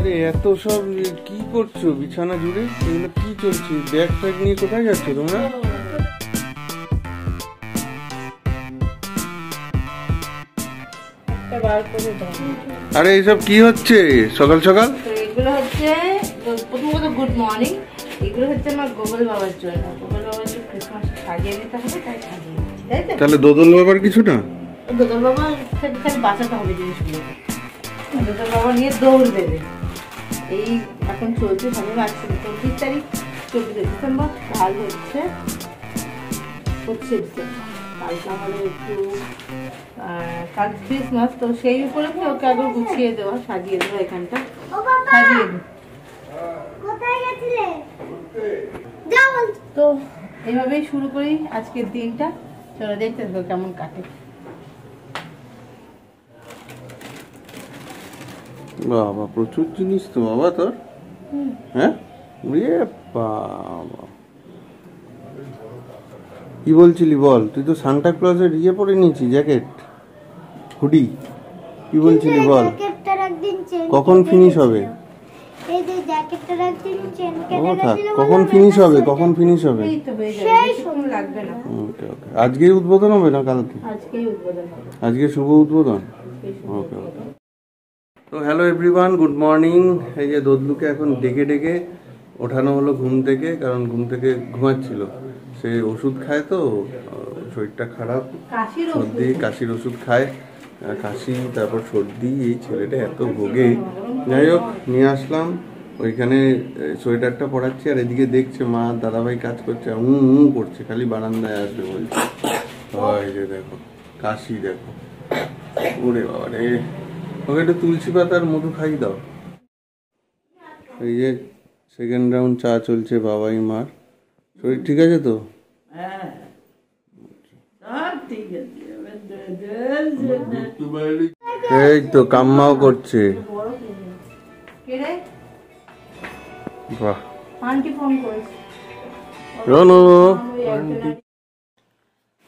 আরে এত সব কি করছো বিছানা জুড়ে? এগুলো কি চলছে? ব্যাগ ফ্যাগ নিয়ে কোথায় যাচ্ছ তোমরা? আরে এইসব কি হচ্ছে সকাল সকাল? এগুলো হচ্ছে প্রথমত গুড মর্নিং। এগুলো হচ্ছে আমার গোপাল বাবার জন্য। গোপাল বাবার জন্য ক্রিসমাস সাজিয়ে দিতে হবে, তাই সাজিয়ে দিচ্ছি, তাই তো? তাহলে দোদল বাবার কিছু না? দোদল বাবা থেকে খালি বাঁচাতে হবে জিনিসগুলোকে। দোদল বাবা নিয়ে দৌড় দেবে। এই এখন চলছে সবাই বাঁচছে 24 তারিখ 24 ডিসেম্বর, কাল হচ্ছে 25 ডিসেম্বর। কালকে আমাদের একটু কাল ক্রিসমাস, তো সেই উপলক্ষে ওকে আবার গুছিয়ে দেওয়া, সাজিয়ে দেওয়া এখানটা সাজিয়ে দিই। তো এইভাবেই শুরু করি আজকের দিনটা। চলো দেখতে থাকো কেমন কাটে। বাবা প্রচুর জিনিস তো বাবা তোর। হ্যাঁ বাবা কি বলছিলি বল? তুই তো সান্টা ক্লজের ইয়ে পরে নিয়েছি, জ্যাকেট হুডি। কি বলছিলি বল? কখন ফিনিশ হবে? কখন ফিনিশ হবে? কখন ফিনিশ হবে? আজকেই উদ্বোধন হবে না কালকে? আজকে শুভ উদ্বোধন। ওকে ওকে। তো হ্যালো এভরিওয়ান, গুড মর্নিং। এই যে দোদলুকে এখন ডেকে ডেকে ওঠানো হলো ঘুম থেকে, কারণ ঘুম থেকে ঘুমাচ্ছিল। সে ওষুধ খায় তো, শরীরটা খারাপ, সর্দি কাশির ওষুধ খায়, কাশি তারপর সর্দি, এই ছেলেটা এত ভোগে। যাই হোক নিয়ে আসলাম, ওইখানে সোয়েটারটা পরাচ্ছি, আর এদিকে দেখছে মা দাদাভাই কাজ করছে, করছে, খালি বারান্দায় আসবে বলছে। এই যে দেখো কাশি, দেখো ওরে বাবা রে। ওকে একটু তুলসী পাতার মধু খাই দাও। এই যে সেকেন্ড রাউন্ড চা চলছে বাবাই মার। শরীর ঠিক আছে তো? এই তো কাম্মাও করছে। বাহ,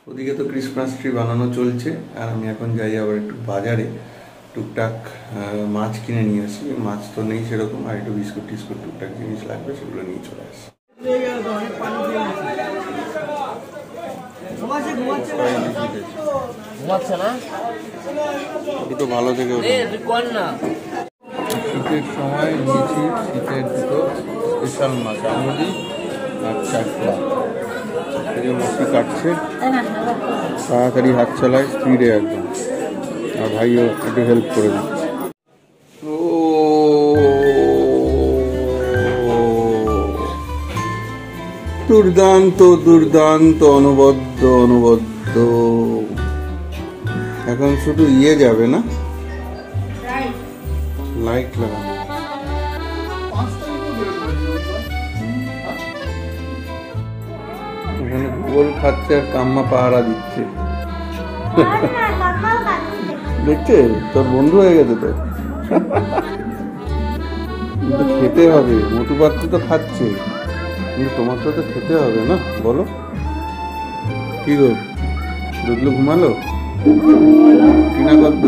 ওদিকে তো ক্রিসমাস ট্রি বানানো চলছে, আর আমি এখন যাই আবার একটু বাজারে, টুকটাক মাছ কিনে নিয়ে আসি। মাছ তো নেই সেরকম, আর একটু বিস্কুট টিস্কুট টুকটাক জিনিস লাগবে, সেগুলো নিয়ে চলে আসি। দুটো ভালো থেকে শীতের সময় নিয়েছি শীতের দুটো স্পেশাল মাছ, আমুদি আর চাকলা। মাছটি কাটছে, তাড়াতাড়ি হাত চালায়, স্পিডে একদম। আর ভাইও একটু হেল্প করে দিচ্ছে। দুর্দান্ত দুর্দান্ত, অনবদ্য অনবদ্য। এখন শুধু ইয়ে যাবে না, লাইট লাগানো। এখানে গোল খাচ্ছে আর কাম্মা পাহারা দিচ্ছে। দেখছে তোর বন্ধু হয়ে গেছে তো। কিন্তু খেতে হবে, মোটু পাত্র তো খাচ্ছে, কিন্তু তোমার তো খেতে হবে না, বলো কি গো? দুধলু ঘুমালো কিনা? কত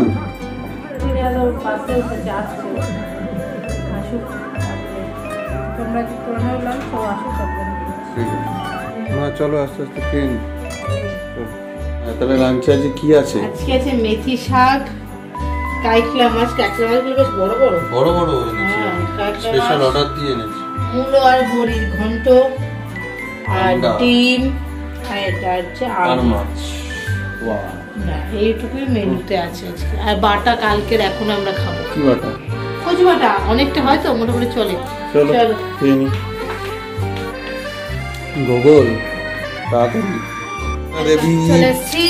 চলো আস্তে আস্তে খেয়ে নি। তাহলে লাঞ্চে আজকে কি আছে? আজকে আছে মেথি শাক, কাইকলা মাছ। কাইকলা মাছগুলো বেশ বড় বড় বড় বড় এনেছি, স্পেশাল অর্ডার দিয়ে এনেছি। মূলো আর বড়ির ঘন্ট, আর ডিম, আর এটা হচ্ছে আর মাছ। ওয়াও, না এইটুকুই মেনুতে আছে আজকে। আর বাটা কালকের এখন আমরা খাবো। কি বাটা? কচু বাটা, অনেকটা হয় তো, মোটামুটি চলে। চলো খেয়ে নি। গোগল তাড়াতাড়ি চলে এসেছি।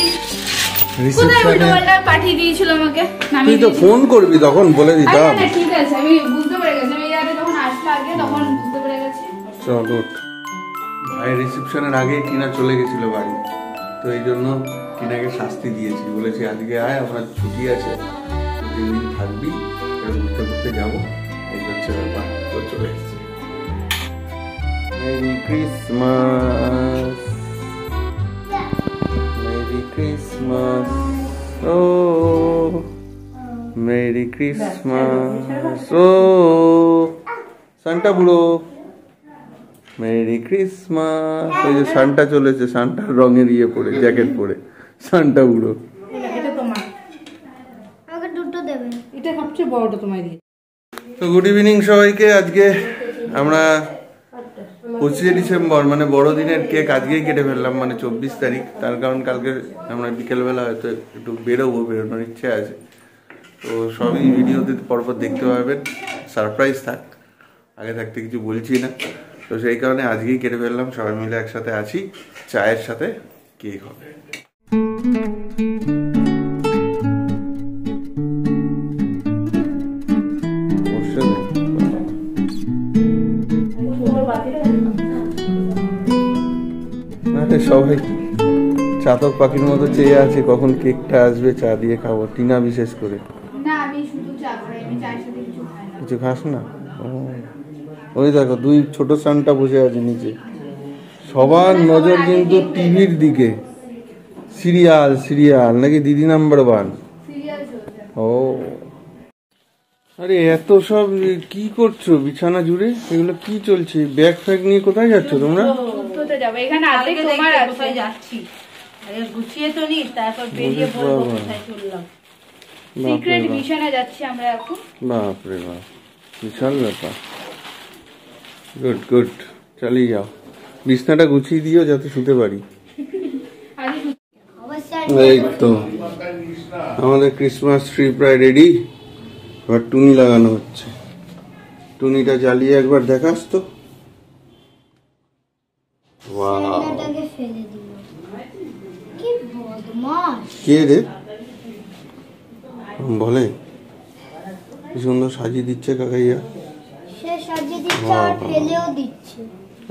পাঠিয়ে দিয়েছিল আমাকে, তুই তো ফোন করবি তখন বলে দিতাম। ঠিক আছে, আমি বুঝতে পেরে গেছি, আমি যখন আসলে আগে তখন বুঝতে পেরে গেছি। চলো, ভাই রিসেপশনের আগে কিনা চলে গেছিল বাড়ি, তো এই জন্য কিনাকে শাস্তি দিয়েছি, বলেছি আজকে আয়, আমার ছুটি আছে, 2-3 দিন থাকবি, ঘুরতে ঘুরতে যাবো, এই হচ্ছে ব্যাপার। তো চলে এসেছি। মেরি ক্রিসমাস, মেরি ক্রিসমাস, ও মেরি ক্রিসমাস, ও সান্টা বুড়ো মেরি ক্রিসমাস। ওই যে সান্টা চলেছে, সান্টার রঙের ইয়ে পরে, জ্যাকেট পরে, সান্টা বুড়ো। এটা তোমার, আমাকে দুটো দেবেন, এটা সবচেয়ে বড়টা তোমায় দিয়ে। তো গুড ইভিনিং সবাইকে। আজকে আমরা 25 ডিসেম্বর মানে বড়দিনের কেক আজকেই কেটে ফেললাম, মানে 24 তারিখ। তার কারণ কালকে আমরা বিকেলবেলা হয়তো একটু বেরোনোর ইচ্ছে আছে। তো সবই ভিডিওতে পরপর দেখতে পারবেন, সারপ্রাইজ থাক, আগে থাকতে কিছু বলছি না। তো সেই কারণে আজকেই কেটে ফেললাম, সবাই মিলে একসাথে আছি, চায়ের সাথে কেক হবে। সবাই চাতক পাখির মতো চেয়ে আছে কখন কেকটা আসবে, চা দিয়ে খাবো। টিনা বিশেষ করে কিছু খাস না। ওই দেখো দুই ছোট সানটা বসে আছে নিচে, সবার নজর কিন্তু টিভির দিকে। সিরিয়াল সিরিয়াল নাকি দিদি নাম্বার 1? ও আরে এত সব কি করছো বিছানা জুড়ে? এগুলো কি চলছে? ব্যাগ ফ্যাগ নিয়ে কোথায় যাচ্ছ তোমরা? বাপরে বাপ, বিশাল ব্যাপার। গুড গুড, চালিয়ে যাও। বিছনাটা গুছিয়ে দিও যাতে শুতে পারি। এই তো আমাদের ক্রিসমাস ট্রি প্রায় রেডি। এবার টুনি লাগানো হচ্ছে। টুনিটা জ্বালিয়ে একবার দেখাস তো। কে রে বলে? কি সুন্দর সাজিয়ে দিচ্ছে কাকাইয়া।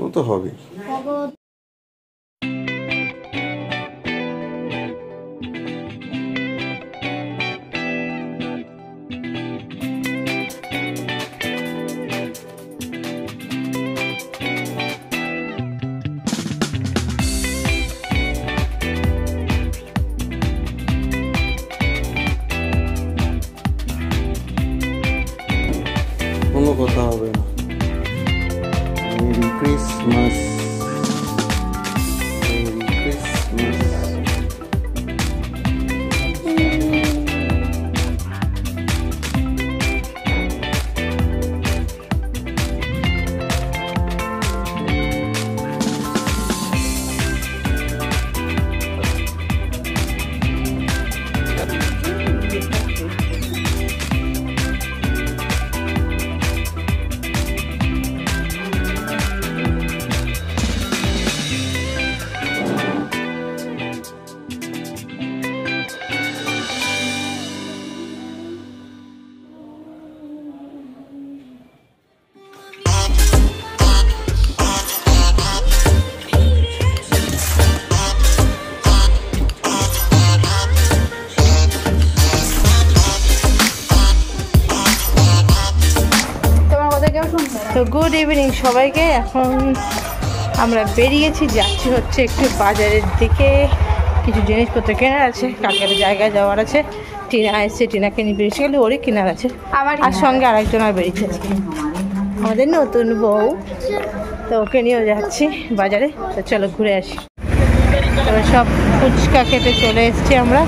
ও তো হবে। কোনো কথা হবে না। Merry Christmas, merry Christmas. তো গুড ইভিনিং সবাইকে। এখন আমরা বেরিয়েছি, যাচ্ছি হচ্ছে একটু বাজারের দিকে, কিছু জিনিসপত্র কেনার আছে, কালকে একটা জায়গায় যাওয়ার আছে। টিনা এসছে, টিনাকে নিয়ে বেরিয়েছে, গেলে ওরই কেনার আছে। আর সঙ্গে আরেকজন আর বেরিয়েছে, আমাদের নতুন বউ। তো ওকে নিয়েও যাচ্ছি বাজারে। তো চলো ঘুরে আসি। তবে সব ফুচকা খেতে চলে এসেছি আমরা,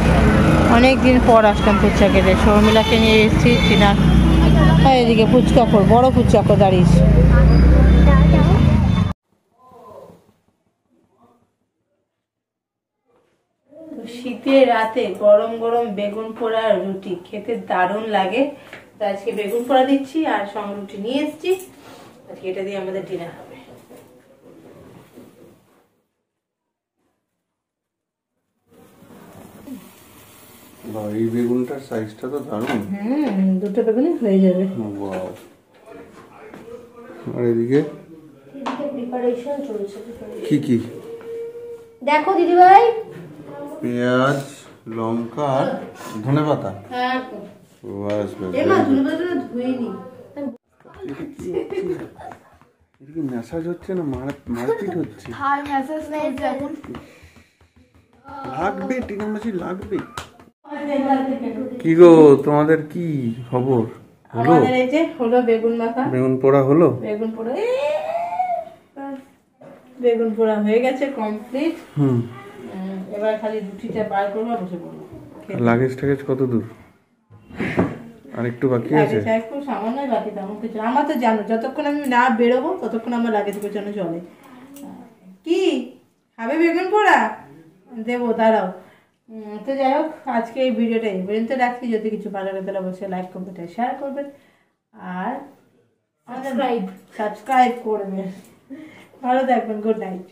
অনেক দিন পর আসলাম ফুচকা খেতে। শর্মিলাকে নিয়ে এসেছি, টিনা এদিকে ফুচকাখোর, বড় ফুচকাখোর দাঁড়িয়েছে। শীতের রাতে গরম গরম বেগুন পোড়া রুটি খেতে দারুণ লাগে। তো আজকে বেগুন পোড়া দিচ্ছি, আর সঙ্গে রুটি নিয়ে এসেছি। আজকে এটা দিয়ে আমাদের ডিনার হবে। এই বেগুনটার সাইজটা তো দারুণ। দুটো বেগুনই হয়ে যাবে। আর এদিকে প্রিপারেশন চলছে। কি কি দেখো দিদি ভাই, পেঁয়াজ, লঙ্কা আর ধনেপাতা। হ্যাঁ বাস বাস। এমা ধনেপাতাটা ধুইনি। এটা কি ম্যাসাজ হচ্ছে না মারপিট হচ্ছে? আর ম্যাসাজ নেই এখন। লাগবে টিনা মাসি লাগবে। কি গো তোমাদের কি খবর? আমাদের এই যে হলো বেগুন মাখা, বেগুন পোড়া হলো, বেগুন পোড়া বেগুন পোড়া হয়ে গেছে কমপ্লিট। এবার খালি রুটিটা বার করবো, বসে পড়বো। লাগেজ টাগেজ কত দূর? আর একটু বাকি আছে, একটু সামান্য বাকি, তেমন কিছু। আমার তো জানো যতক্ষণ আমি না বেরোবো ততক্ষণ আমার লাগেজ গোছানো চলে। কি খাবে বেগুন পোড়া? দেবো, দাঁড়াও। তো যাই হোক, আজকে এই ভিডিওটা এই পর্যন্ত রাখছি। যদি কিছু ভালো লাগে তাহলে অবশ্যই লাইক করবেন, শেয়ার করবেন আর সাবস্ক্রাইব করবেন। ভালো থাকবেন, গুড নাইট।